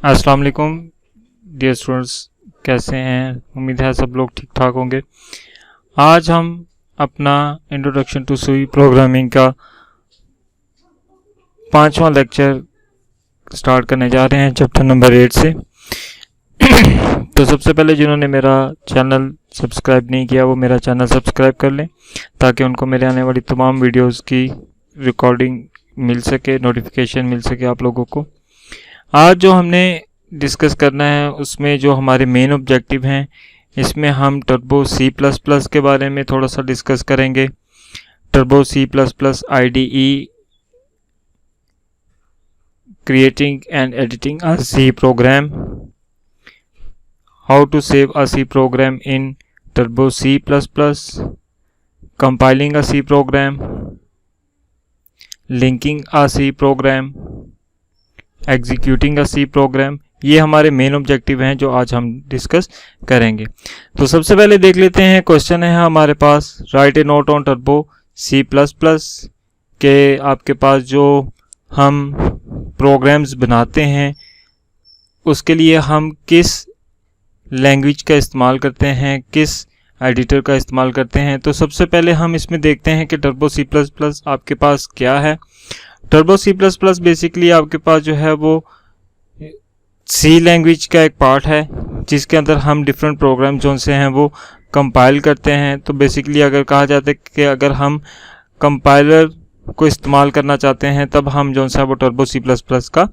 अस्सलाम वालेकुम dear students, कैसे हैं? उम्मीद है सब लोग ठीक ठाक होंगे। आज हम अपना इंट्रोडक्शन टू सी प्रोग्रामिंग का 5वां लेक्चर स्टार्ट करने जा रहे हैं चैप्टर नंबर 8 से। तो सबसे पहले जिन्होंने मेरा चैनल सब्सक्राइब नहीं किया वो मेरा चैनल सब्सक्राइब कर लें ताकि उनको मेरे आने वाली तमाम वीडियोस की रिकॉर्डिंग मिल सके, नोटिफिकेशन मिल सके आप लोगों को। आज जो हमने डिस्कस करना है उसमें जो हमारे मेन ऑब्जेक्टिव हैं, इसमें हम टर्बो सी प्लस प्लस के बारे में थोड़ा सा डिस्कस करेंगे। Turbo C plus plus IDE, creating and editing a C program, how to save a C program in Turbo C plus plus, compiling a C program, linking a C program, executing a C program. ये हमारे main objective हैं जो आज हम discuss करेंगे। तो सबसे पहले देख लेते हैं, क्वेश्चन है हमारे पास, write a note on turbo C plus plus के आपके पास जो हम प्रोग्राम्स बनाते हैं उसके लिए हम किस लैंग्वेज का इस्तेमाल करते हैं, किस एडिटर का इस्तेमाल करते हैं। तो सबसे पहले हम इसमें देखते हैं कि टर्बो सी प्लस प्लस आपके पास क्या है। Turbo C plus plus basically आपके पास जो है वो सी लैंग्वेज का एक पार्ट है जिसके अंदर हम डिफरेंट प्रोग्राम जो से हैं वो कंपाइल करते हैं। तो बेसिकली अगर कहा जाता है कि अगर हम कंपाइलर को इस्तेमाल करना चाहते हैं तब हम जो सा वो टर्बो सी प्लस प्लस का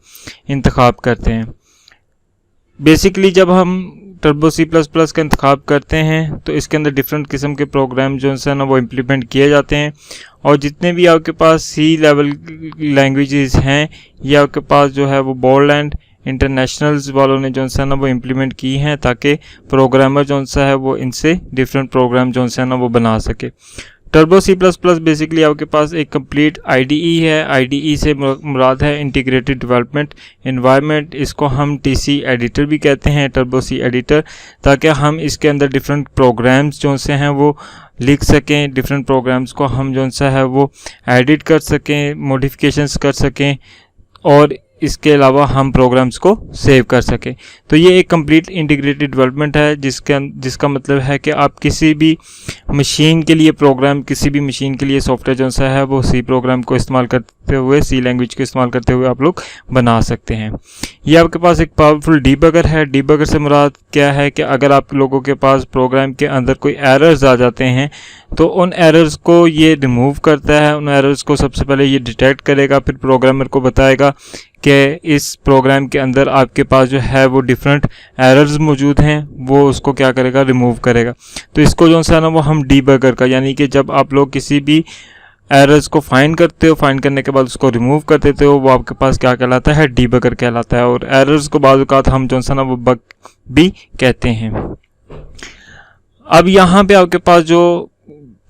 इंतखाब करते हैं। बेसिकली जब हम टर्बो सी प्लस प्लस का इंतखाब करते हैं तो इसके अंदर डिफरेंट किस्म के प्रोग्राम जो है ना वो इम्प्लीमेंट किए जाते हैं, और जितने भी आपके पास सी लेवल लैंग्वेजेस हैं ये आपके पास जो है वो बोर्डलैंड इंटरनेशनल्स वालों ने जो है ना वो इम्प्लीमेंट की हैं ताकि प्रोग्रामर जो सा है वो इनसे डिफरेंट प्रोग्राम जो है ना वो बना सके। Turbo C plus plus basically आपके पास एक कंप्लीट IDE है। IDE से मुराद है इंटीग्रेटेड डेवलपमेंट एनवायरनमेंट। इसको हम TC एडिटर भी कहते हैं, टर्बो सी एडिटर, ताकि हम इसके अंदर डिफरेंट प्रोग्राम्स जो से हैं वो लिख सकें, डिफरेंट प्रोग्राम्स को हम जो सा है वो एडिट कर सकें, मॉडिफिकेशंस कर सकें, और इसके अलावा हम प्रोग्राम्स को सेव कर सकें। तो ये एक कंप्लीट इंटीग्रेटेड डेवलपमेंट है जिसका मतलब है कि आप किसी भी मशीन के लिए प्रोग्राम, किसी भी मशीन के लिए सॉफ्टवेयर जो सा है वो सी प्रोग्राम को इस्तेमाल करते हुए, सी लैंग्वेज को इस्तेमाल करते हुए आप लोग बना सकते हैं। ये आपके पास एक पावरफुल डीबगर है। डीबगर से मुराद क्या है कि अगर आप लोगों के पास प्रोग्राम के अंदर कोई एरर्स आ जाते हैं तो उन एरर्स को ये रिमूव करता है। उन एरर्स को सबसे पहले ये डिटेक्ट करेगा, फिर प्रोग्रामर को बताएगा कि इस प्रोग्राम के अंदर आपके पास जो है वो डिफरेंट एरर्स मौजूद हैं, वो उसको क्या करेगा, रिमूव करेगा। तो इसको जो है ना वो हम डीबगर का, यानी कि जब आप लोग किसी भी एरर्स को फाइंड करते हो, फाइंड करने के बाद उसको रिमूव कर देते हो, वो आपके पास क्या कहलाता है, डीबगर कहलाता है। और एरर्स को बाज़ औक़ात हम जो है ना वो बग भी कहते हैं। अब यहाँ पे आपके पास जो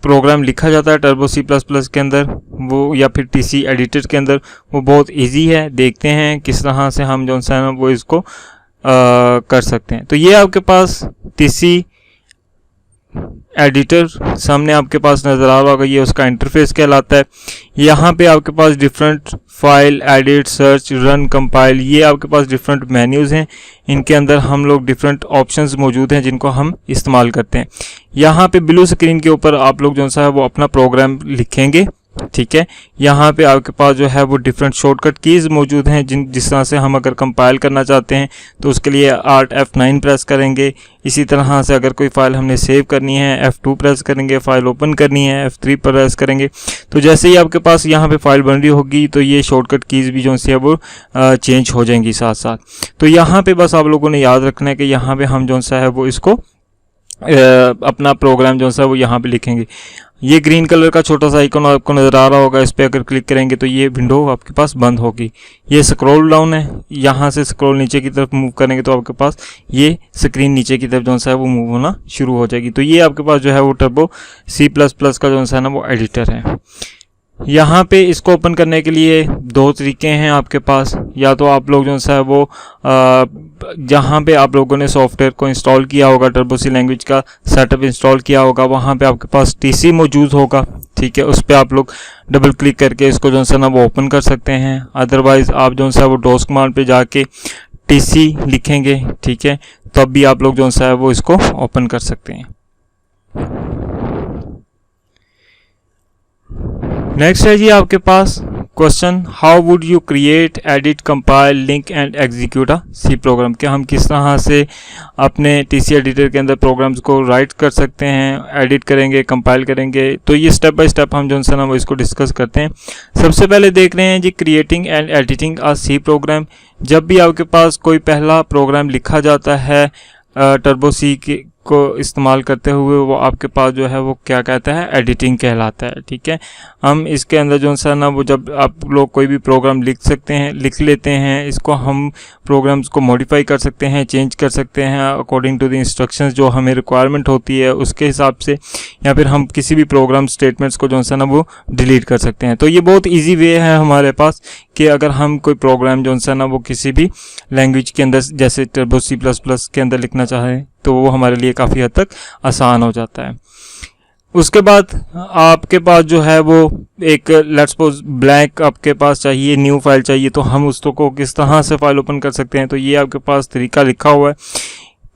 प्रोग्राम लिखा जाता है टर्बो सी प्लस प्लस के अंदर वो, या फिर TC एडिटर के अंदर, वो बहुत इजी है। देखते हैं किस तरह से हम जो है ना वो इसको कर सकते हैं। तो ये आपके पास TC एडिटर सामने आपके पास नज़र आ रहा होगा, ये उसका इंटरफेस कहलाता है। यहाँ पे आपके पास different file, edit, search, run, compile, ये आपके पास डिफरेंट मेन्यूज़ हैं। इनके अंदर हम लोग डिफरेंट ऑप्शंस मौजूद हैं जिनको हम इस्तेमाल करते हैं। यहाँ पे ब्लू स्क्रीन के ऊपर आप लोग जो है वो अपना प्रोग्राम लिखेंगे, ठीक है। यहाँ पे आपके पास जो है वो डिफरेंट शॉर्टकट कीज़ मौजूद हैं जिस तरह से हम अगर कंपाइल करना चाहते हैं तो उसके लिए Alt F9 प्रेस करेंगे। इसी तरह से अगर कोई फ़ाइल हमने सेव करनी है F2 प्रेस करेंगे, फ़ाइल ओपन करनी है F3 प्रेस करेंगे। तो जैसे ही आपके पास यहाँ पे फाइल बन रही होगी तो ये शॉर्टकट कीज़ भी जो है वो चेंज हो जाएंगी साथ साथ। तो यहाँ पे बस आप लोगों ने याद रखना है कि यहाँ पे हम जो है वो इसको अपना प्रोग्राम जो है वो यहाँ पे लिखेंगे। ये ग्रीन कलर का छोटा सा आइकन आपको नज़र आ रहा होगा, इस पर अगर क्लिक करेंगे तो ये विंडो आपके पास बंद होगी। ये स्क्रॉल डाउन है, यहाँ से स्क्रॉल नीचे की तरफ मूव करेंगे तो आपके पास ये स्क्रीन नीचे की तरफ जो है वो मूव होना शुरू हो जाएगी। तो ये आपके पास जो है वो टर्बो सी प्लस प्लस का जो है ना वो एडिटर है। यहाँ पे इसको ओपन करने के लिए दो तरीके हैं आपके पास। या तो आप लोग जो है वो जहाँ पे आप लोगों ने सॉफ्टवेयर को इंस्टॉल किया होगा, टर्बो सी लैंग्वेज का सेटअप इंस्टॉल किया होगा, वहाँ पे आपके पास TC मौजूद होगा, ठीक है। उस पर आप लोग डबल क्लिक करके इसको जो है ना वो ओपन कर सकते हैं। अदरवाइज़ आप जो है वो डोस कमांड पे जाके TC लिखेंगे, ठीक है, तब भी आप लोग जो सा है वो इसको ओपन कर सकते हैं। नेक्स्ट है जी आपके पास question, how would you create, edit, compile, link and execute a C program. कि हम किस तरह से अपने TC एडिटर के अंदर प्रोग्राम्स को राइट कर सकते हैं, एडिट करेंगे, कंपाइल करेंगे। तो ये स्टेप बाय स्टेप हम जो है वो इसको डिस्कस करते हैं। सबसे पहले देख रहे हैं जी creating and editing a C program. जब भी आपके पास कोई पहला प्रोग्राम लिखा जाता है टर्बो सी को इस्तेमाल करते हुए, वो आपके पास जो है वो क्या कहता है, एडिटिंग कहलाता है, ठीक है। हम इसके अंदर जो सा ना वो जब आप लोग कोई भी प्रोग्राम लिख लेते हैं, इसको हम प्रोग्राम्स को मॉडिफाई कर सकते हैं, चेंज कर सकते हैं अकॉर्डिंग टू द इंस्ट्रक्शंस जो हमें रिक्वायरमेंट होती है उसके हिसाब से, या फिर हम किसी भी प्रोग्राम स्टेटमेंट्स को जो सा ना वो डिलीट कर सकते हैं। तो ये बहुत ईजी वे है हमारे पास कि अगर हम कोई प्रोग्राम जो सा ना वो किसी भी लैंग्वेज के अंदर जैसे टर्बो C++ के अंदर लिखना चाहें तो वो हमारे लिए काफ़ी हद तक आसान हो जाता है। उसके बाद आपके पास जो है वो एक लेट्स सपोज ब्लैंक आपके पास चाहिए, न्यू फाइल चाहिए, तो हम उसको किस तरह से फाइल ओपन कर सकते हैं। तो ये आपके पास तरीका लिखा हुआ है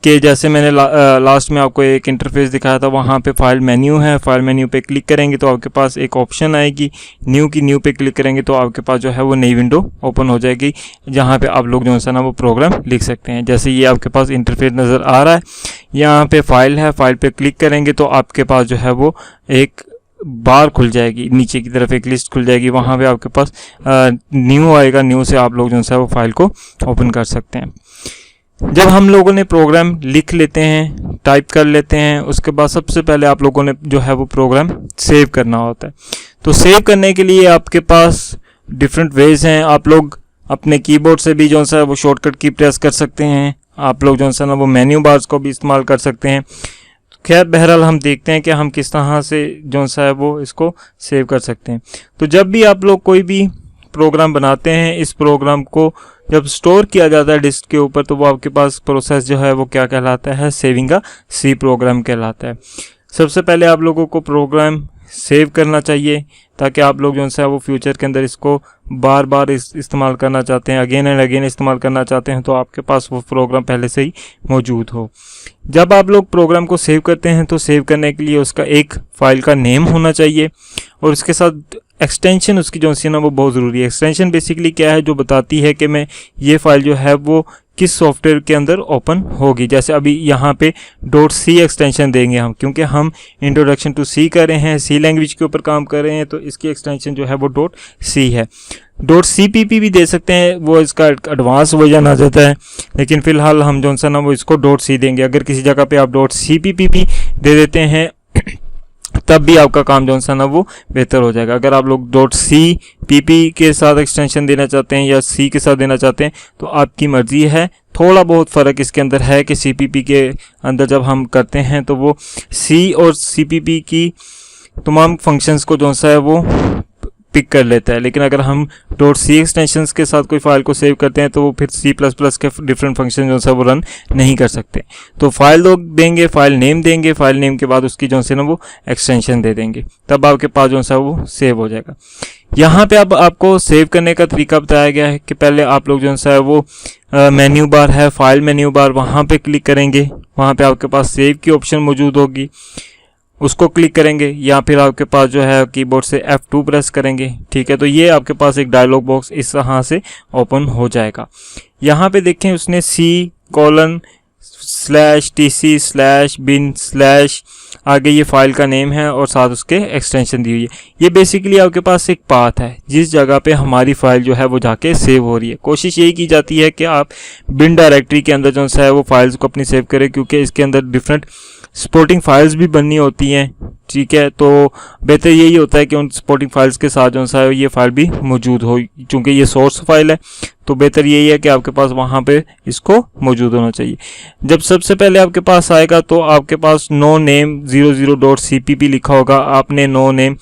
कि जैसे मैंने लास्ट में आपको एक इंटरफेस दिखाया था, वहाँ पे फाइल मेन्यू है, फाइल मेन्यू पे क्लिक करेंगे तो आपके पास एक ऑप्शन आएगी न्यू की, न्यू पे क्लिक करेंगे तो आपके पास जो है वो नई विंडो ओपन हो जाएगी जहाँ पे आप लोग जो है ना वो प्रोग्राम लिख सकते हैं। जैसे ये आपके पास इंटरफेस नज़र आ रहा है, यहाँ पे फाइल है, फाइल पे क्लिक करेंगे तो आपके पास जो है वो एक बार खुल जाएगी, नीचे की तरफ एक लिस्ट खुल जाएगी, वहाँ पे आपके पास न्यू आएगा, न्यू से आप लोग जो है वो फाइल को ओपन कर सकते हैं। जब हम लोगों ने प्रोग्राम लिख लेते हैं, टाइप कर लेते हैं, उसके बाद सबसे पहले आप लोगों ने जो है वो प्रोग्राम सेव करना होता है। तो सेव करने के लिए आपके पास डिफरेंट वेज हैं। आप लोग अपने कीबोर्ड से भी जो है वो शॉर्टकट की प्रेस कर सकते हैं, आप लोग जो है ना वो मेन्यू बार्स को भी इस्तेमाल कर सकते हैं। खैर बहरहाल हम देखते हैं कि हम किस तरह से जो है वो इसको सेव कर सकते हैं। तो जब भी आप लोग कोई भी प्रोग्राम बनाते हैं, इस प्रोग्राम को जब स्टोर किया जाता है डिस्क के ऊपर, तो वो आपके पास प्रोसेस जो है वो क्या कहलाता है, सेविंग अ सी प्रोग्राम कहलाता है। सबसे पहले आप लोगों को प्रोग्राम सेव करना चाहिए ताकि आप लोग जो है वो फ्यूचर के अंदर इसको बार बार इस्तेमाल करना चाहते हैं, अगेन एंड अगेन इस्तेमाल करना चाहते हैं, तो आपके पास वो प्रोग्राम पहले से ही मौजूद हो। जब आप लोग प्रोग्राम को सेव करते हैं तो सेव करने के लिए उसका एक फ़ाइल का नेम होना चाहिए और उसके साथ एक्सटेंशन उसकी जो है ना वो बहुत ज़रूरी है। एक्सटेंशन बेसिकली क्या है, जो बताती है कि मैं ये फाइल जो है वो किस सॉफ्टवेयर के अंदर ओपन होगी। जैसे अभी यहाँ पे .c एक्सटेंशन देंगे हम, क्योंकि हम इंट्रोडक्शन टू सी कर रहे हैं, सी लैंग्वेज के ऊपर काम कर रहे हैं, तो इसकी एक्सटेंशन जो है वो .c है। .cpp भी दे सकते हैं, वो इसका एडवांस वर्जन आ जाता है, लेकिन फ़िलहाल हम जो है ना वो इसको .c देंगे। अगर किसी जगह पे आप .cpp भी दे देते हैं तब भी आपका काम जो है ना वो बेहतर हो जाएगा। अगर आप लोग .cpp के साथ एक्सटेंशन देना चाहते हैं या C के साथ देना चाहते हैं तो आपकी मर्ज़ी है। थोड़ा बहुत फ़र्क इसके अंदर है कि CPP के अंदर जब हम करते हैं तो वो C और CPP की तमाम फंक्शंस को जो है वो पिक कर लेता है, लेकिन अगर हम .c एक्सटेंशंस के साथ कोई फाइल को सेव करते हैं तो वो फिर C++ के डिफरेंट फंक्शन जो है वो रन नहीं कर सकते। तो फाइल लोग देंगे, फाइल नेम देंगे, फाइल नेम के बाद उसकी जो है ना वो एक्सटेंशन दे देंगे, तब आपके पास जो है वो सेव हो जाएगा। यहाँ पे अब आपको सेव करने का तरीका बताया गया है कि पहले आप लोग जो है वो मेन्यू बार है, फाइल मेन्यू बार, वहाँ पे क्लिक करेंगे, वहाँ पे आपके पास सेव की ऑप्शन मौजूद होगी, उसको क्लिक करेंगे, या फिर आपके पास जो है कीबोर्ड से F2 प्रेस करेंगे, ठीक है। तो ये आपके पास एक डायलॉग बॉक्स इस तरह से ओपन हो जाएगा। यहाँ पे देखें उसने C:/TC/bin/ आगे ये फाइल का नेम है और साथ उसके एक्सटेंशन दी हुई है। ये बेसिकली आपके पास एक पाथ है जिस जगह पे हमारी फाइल जो है वो जाके सेव हो रही है। कोशिश यही की जाती है कि आप बिन डायरेक्टरी के अंदर जो है वो फाइल्स को अपनी सेव करें, क्योंकि इसके अंदर डिफरेंट सपोर्टिंग फाइल्स भी बननी होती हैं, ठीक है। तो बेहतर यही होता है कि उन सपोर्टिंग फाइल्स के साथ जो है ये फाइल भी मौजूद हो, चूँकि ये सोर्स फाइल है तो बेहतर यही है कि आपके पास वहाँ पे इसको मौजूद होना चाहिए। जब सबसे पहले आपके पास आएगा तो आपके पास नो नेम 00.cpp लिखा होगा, आपने नो नेम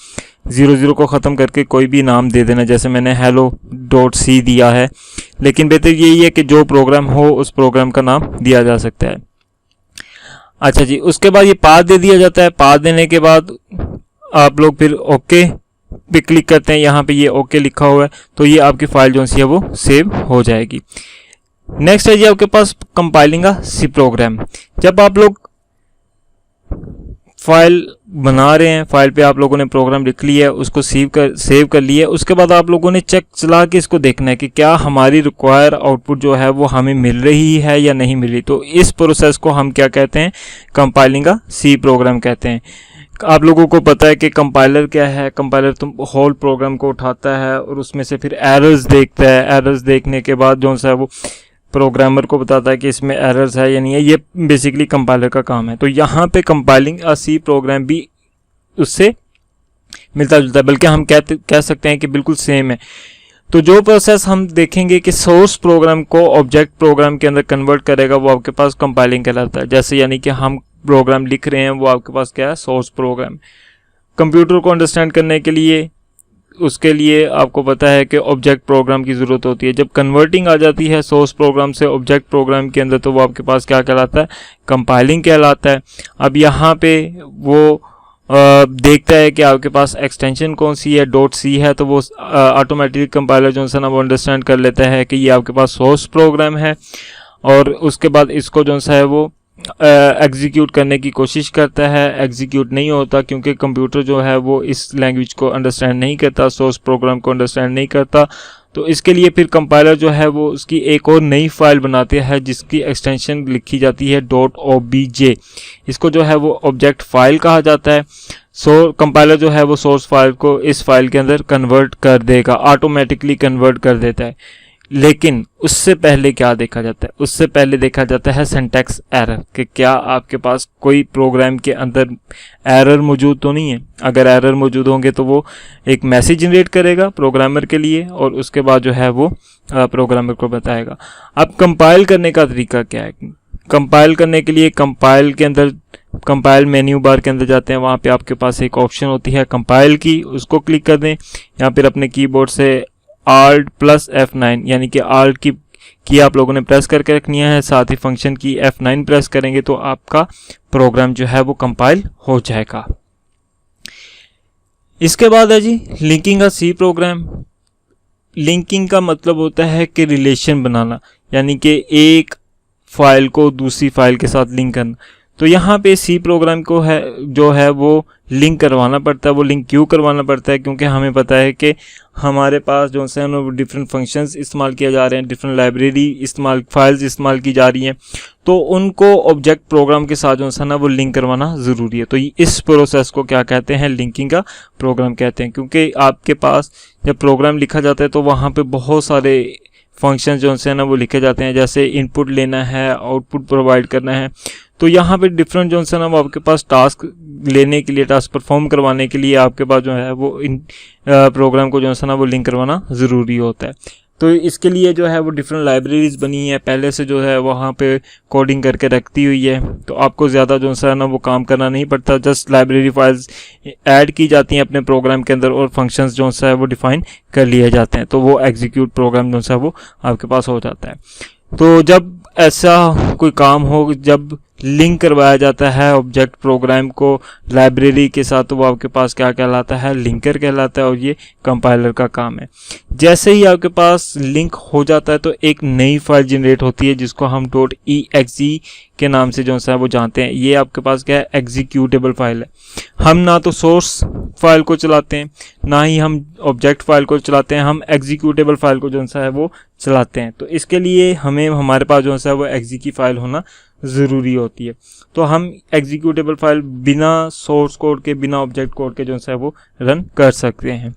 00 को ख़त्म करके कोई भी नाम दे देना, जैसे मैंने hello.c दिया है, लेकिन बेहतर यही है कि जो प्रोग्राम हो उस प्रोग्राम का नाम दिया जा सकता है। अच्छा जी, उसके बाद ये पाथ दे दिया जाता है। पाथ देने के बाद आप लोग फिर ओके पे क्लिक करते हैं, यहाँ पे ये ओके लिखा हुआ है, तो ये आपकी फाइल जो है वो सेव हो जाएगी। नेक्स्ट है जी आपके पास कंपाइलिंग अ सी प्रोग्राम। जब आप लोग फाइल बना रहे हैं, फाइल पे आप लोगों ने प्रोग्राम लिख लिया है, उसको सेव कर लिया है, उसके बाद आप लोगों ने चेक चला के इसको देखना है कि क्या हमारी रिक्वायर आउटपुट जो है वो हमें मिल रही है या नहीं मिल रही। तो इस प्रोसेस को हम क्या कहते हैं, कंपाइलिंग अ सी प्रोग्राम कहते हैं। आप लोगों को पता है कि कंपाइलर क्या है। कंपाइलर तो होल प्रोग्राम को उठाता है और उसमें से फिर एरर्स देखता है। एरर्स देखने के बाद जो सा है वो प्रोग्रामर को बताता है कि इसमें एरर्स है या नहीं है। ये बेसिकली कंपाइलर का काम है। तो यहाँ पे कंपाइलिंग अ सी प्रोग्राम भी उससे मिलता जुलता है, बल्कि हम कह सकते हैं कि बिल्कुल सेम है। तो जो प्रोसेस हम देखेंगे कि सोर्स प्रोग्राम को ऑब्जेक्ट प्रोग्राम के अंदर कन्वर्ट करेगा, वो आपके पास कंपाइलिंग कहलाता है। जैसे यानी कि हम प्रोग्राम लिख रहे हैं, वो आपके पास क्या है, सोर्स प्रोग्राम। कंप्यूटर को अंडरस्टैंड करने के लिए उसके लिए आपको पता है कि ऑब्जेक्ट प्रोग्राम की ज़रूरत होती है। जब कन्वर्टिंग आ जाती है सोर्स प्रोग्राम से ऑब्जेक्ट प्रोग्राम के अंदर, तो वो आपके पास क्या कहलाता है, कंपाइलिंग कहलाता है। अब यहाँ पे वो देखता है कि आपके पास एक्सटेंशन कौन सी है, .c है, तो वो ऑटोमेटिक कंपाइलर जो है ना वो अंडरस्टैंड कर लेता है कि ये आपके पास सोर्स प्रोग्राम है, और उसके बाद इसको जो है वो एग्जीक्यूट करने की कोशिश करता है। एग्जीक्यूट नहीं होता क्योंकि कंप्यूटर जो है वो इस लैंग्वेज को अंडरस्टैंड नहीं करता, सोर्स प्रोग्राम को अंडरस्टैंड नहीं करता। तो इसके लिए फिर कंपाइलर जो है वो उसकी एक और नई फाइल बनाते हैं जिसकी एक्सटेंशन लिखी जाती है .obj। इसको जो है वो ऑब्जेक्ट फाइल कहा जाता है। कंपाइलर जो है वो सोर्स फाइल को इस फाइल के अंदर कन्वर्ट कर देगा, ऑटोमेटिकली कन्वर्ट कर देता है। लेकिन उससे पहले क्या देखा जाता है, उससे पहले देखा जाता है सिंटैक्स एरर, कि क्या आपके पास कोई प्रोग्राम के अंदर एरर मौजूद तो नहीं है। अगर एरर मौजूद होंगे तो वो एक मैसेज जनरेट करेगा प्रोग्रामर के लिए, और उसके बाद जो है वो प्रोग्रामर को बताएगा। अब कंपाइल करने का तरीका क्या है। कंपाइल करने के लिए कंपाइल के अंदर, कंपाइल मेन्यू बार के अंदर जाते हैं, वहाँ पे आपके पास एक ऑप्शन होती है कंपाइल की, उसको क्लिक कर दें। या फिर अपने कीबोर्ड से Alt + F9 यानी कि Alt की आप लोगों ने प्रेस करके रखनी है, साथ ही फंक्शन की F9 प्रेस करेंगे तो आपका प्रोग्राम जो है वो कंपाइल हो जाएगा। इसके बाद है जी linking a C program. Linking का मतलब होता है कि रिलेशन बनाना, यानी कि एक फाइल को दूसरी फाइल के साथ लिंक करना। तो यहाँ पे सी प्रोग्राम को है जो है वो लिंक करवाना पड़ता है। वो लिंक क्यों करवाना पड़ता है, क्योंकि हमें पता है कि हमारे पास जो है वो डिफरेंट फंक्शंस इस्तेमाल किए जा रहे हैं, डिफरेंट लाइब्रेरी फाइल्स इस्तेमाल की जा रही हैं, तो उनको ऑब्जेक्ट प्रोग्राम के साथ जो है ना वो लिंक करवाना ज़रूरी है। तो इस प्रोसेस को क्या कहते हैं, लिंकिंग का प्रोग्राम कहते हैं। क्योंकि आपके पास जब प्रोग्राम लिखा जाता है तो वहाँ पर बहुत सारे फंक्शन जो है ना वो लिखे जाते हैं, जैसे इनपुट लेना है, आउटपुट प्रोवाइड करना है। तो यहाँ पे डिफरेंट जो है ना वो आपके पास टास्क लेने के लिए, टास्क परफॉर्म करवाने के लिए आपके पास जो है वो इन प्रोग्राम को जो है ना वो लिंक करवाना ज़रूरी होता है। तो इसके लिए जो है वो डिफरेंट लाइब्रेरीज बनी है पहले से, जो है वहाँ पे कोडिंग करके रखती हुई है। तो आपको ज़्यादा जो है ना वो काम करना नहीं पड़ता, जस्ट लाइब्रेरी फाइल्स ऐड की जाती हैं अपने प्रोग्राम के अंदर और फंक्शंस जो है वो डिफाइन कर लिए जाते हैं। तो वो एग्जीक्यूट प्रोग्राम जो है वो आपके पास हो जाता है। तो जब ऐसा कोई काम हो, जब लिंक करवाया जाता है ऑब्जेक्ट प्रोग्राम को लाइब्रेरी के साथ, तो वो आपके पास क्या कहलाता है, लिंकर कहलाता है, और ये कंपाइलर का काम है। जैसे ही आपके पास लिंक हो जाता है तो एक नई फाइल जनरेट होती है जिसको हम .exe के नाम से जो है वो जानते हैं। ये आपके पास क्या है, एग्जीक्यूटेबल फाइल है। हम ना तो सोर्स फाइल को चलाते हैं, ना ही हम ऑब्जेक्ट फाइल को चलाते हैं, हम एग्जीक्यूटेबल फाइल को जो है वो चलाते हैं। तो इसके लिए हमें हमारे पास जो है वो एक्जी की फाइल होना ज़रूरी होती है। तो हम एग्जीक्यूटेबल फाइल बिना सोर्स कोड के, बिना ऑब्जेक्ट कोड के जो है वो रन कर सकते हैं।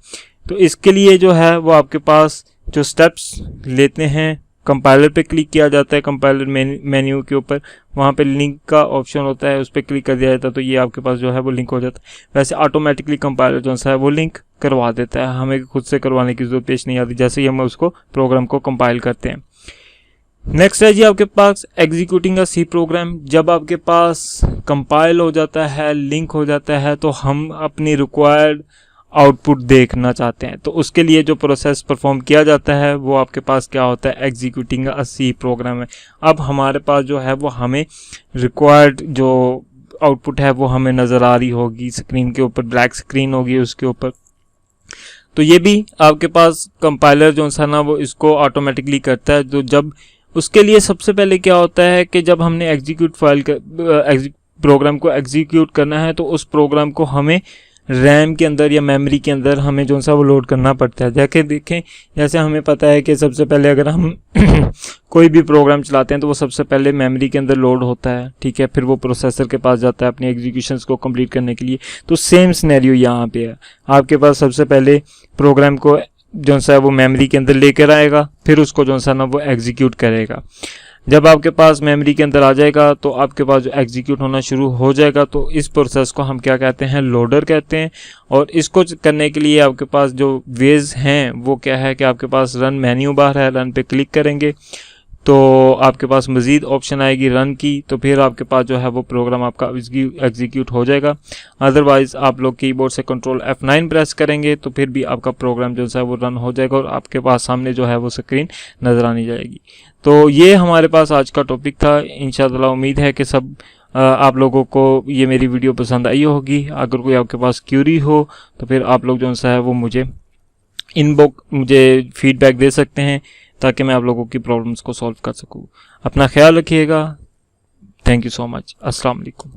तो इसके लिए जो है वो आपके पास जो स्टेप्स लेते हैं, कंपाइलर पे क्लिक किया जाता है, कंपाइलर मेन्यू के ऊपर, वहाँ पे लिंक का ऑप्शन होता है, उस पर क्लिक कर दिया जाता है, तो ये आपके पास जो है वो लिंक हो जाता है। वैसे ऑटोमेटिकली कंपाइलर जो है वो लिंक करवा देता है, हमें खुद से करवाने की जरूरत पेश नहीं आती, जैसे ही हम उसको प्रोग्राम को कंपाइल करते हैं। नेक्स्ट है जी आपके पास एग्जीक्यूटिंग अ सी प्रोग्राम। जब आपके पास कंपाइल हो जाता है, लिंक हो जाता है, तो हम अपनी रिक्वायर्ड आउटपुट देखना चाहते हैं। तो उसके लिए जो प्रोसेस परफॉर्म किया जाता है वो आपके पास क्या होता है, एग्जीक्यूटिंग अ सी प्रोग्राम है। अब हमारे पास जो है वो हमें रिक्वायर्ड जो आउटपुट है वो हमें नज़र आ रही होगी स्क्रीन के ऊपर, ब्लैक स्क्रीन होगी उसके ऊपर। तो ये भी आपके पास कंपाइलर जो है ना वो इसको ऑटोमेटिकली करता है। तो जब उसके लिए सबसे पहले क्या होता है कि जब हमने प्रोग्राम को एग्जीक्यूट करना है तो उस प्रोग्राम को हमें रैम के अंदर या मेमोरी के अंदर हमें जो सा वो लोड करना पड़ता है। देखें जैसे हमें पता है कि सबसे पहले अगर हम कोई भी प्रोग्राम चलाते हैं तो वो सबसे पहले मेमोरी के अंदर लोड होता है, ठीक है, फिर वो प्रोसेसर के पास जाता है अपनी एग्जीक्यूशंस को कंप्लीट करने के लिए। तो सेम सिनेरियो यहाँ पे है, आपके पास सबसे पहले प्रोग्राम को जो सा है वो मेमोरी के अंदर लेकर आएगा, फिर उसको जो सा ना वो एग्जीक्यूट करेगा। जब आपके पास मेमोरी के अंदर आ जाएगा तो आपके पास जो एग्जीक्यूट होना शुरू हो जाएगा, तो इस प्रोसेस को हम क्या कहते हैं, लोडर कहते हैं। और इसको करने के लिए आपके पास जो वेज हैं वो क्या है कि आपके पास रन मेन्यू बार है, रन पे क्लिक करेंगे तो आपके पास मज़ीद ऑप्शन आएगी रन की, तो फिर आपके पास जो है वो प्रोग्राम आपका एग्जीक्यूट हो जाएगा। अदरवाइज़ आप लोग कीबोर्ड से कंट्रोल F9 प्रेस करेंगे तो फिर भी आपका प्रोग्राम जो है वो रन हो जाएगा और आपके पास सामने जो है वो स्क्रीन नज़र आनी जाएगी। तो ये हमारे पास आज का टॉपिक था। इंशाअल्लाह उम्मीद है कि सब आप लोगों को ये मेरी वीडियो पसंद आई होगी। अगर कोई आपके पास क्यूरी हो तो फिर आप लोग जो है वो मुझे फीडबैक दे सकते हैं ताकि मैं आप लोगों की प्रॉब्लम्स को सॉल्व कर सकूं। अपना ख्याल रखिएगा। Thank you so much. अस्सलाम वालेकुम।